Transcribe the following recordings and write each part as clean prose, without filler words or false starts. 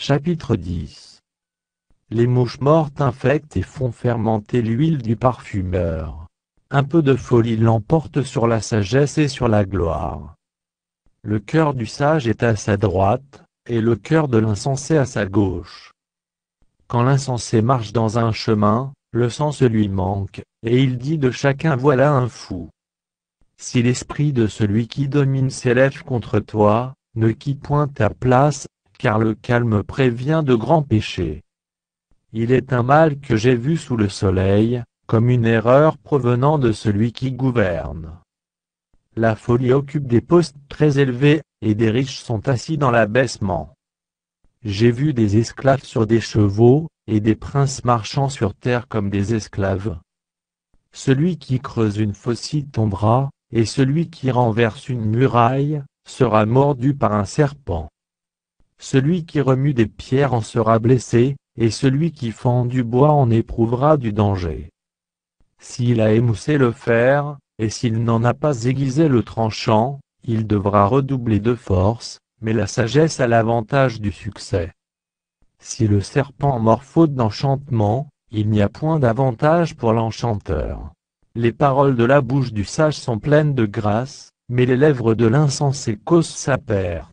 Chapitre 10. Les mouches mortes infectent et font fermenter l'huile du parfumeur. Un peu de folie l'emporte sur la sagesse et sur la gloire. Le cœur du sage est à sa droite, et le cœur de l'insensé à sa gauche. Quand l'insensé marche dans un chemin, le sens lui manque, et il dit de chacun: voilà un fou. Si l'esprit de celui qui domine s'élève contre toi, ne quitte point ta place, car le calme prévient de grands péchés. Il est un mal que j'ai vu sous le soleil, comme une erreur provenant de celui qui gouverne. La folie occupe des postes très élevés, et des riches sont assis dans l'abaissement. J'ai vu des esclaves sur des chevaux, et des princes marchant sur terre comme des esclaves. Celui qui creuse une fosse y tombera, et celui qui renverse une muraille, sera mordu par un serpent. Celui qui remue des pierres en sera blessé, et celui qui fend du bois en éprouvera du danger. S'il a émoussé le fer, et s'il n'en a pas aiguisé le tranchant, il devra redoubler de force, mais la sagesse a l'avantage du succès. Si le serpent mord faute d'enchantement, il n'y a point d'avantage pour l'enchanteur. Les paroles de la bouche du sage sont pleines de grâce, mais les lèvres de l'insensé causent sa perte.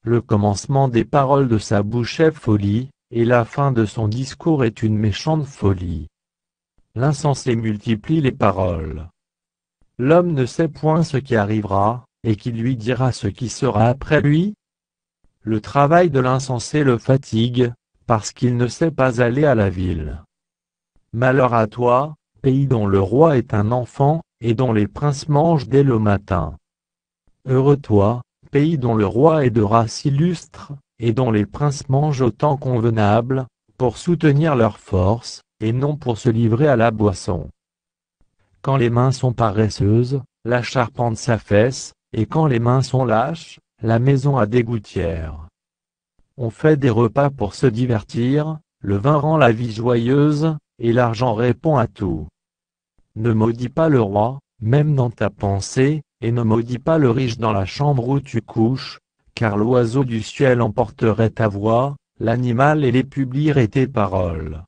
Le commencement des paroles de sa bouche est folie, et la fin de son discours est une méchante folie. L'insensé multiplie les paroles. L'homme ne sait point ce qui arrivera, et qui lui dira ce qui sera après lui? Le travail de l'insensé le fatigue, parce qu'il ne sait pas aller à la ville. Malheur à toi, pays dont le roi est un enfant, et dont les princes mangent dès le matin. Heureux toi, pays dont le roi est de race illustre, et dont les princes mangent au temps convenable, pour soutenir leur force, et non pour se livrer à la boisson. Quand les mains sont paresseuses, la charpente s'affaisse, et quand les mains sont lâches, la maison a des gouttières. On fait des repas pour se divertir, le vin rend la vie joyeuse, et l'argent répond à tout. Ne maudis pas le roi, même dans ta pensée, et ne maudis pas le riche dans la chambre où tu couches, car l'oiseau du ciel emporterait ta voix, l'animal et les publieraient tes paroles.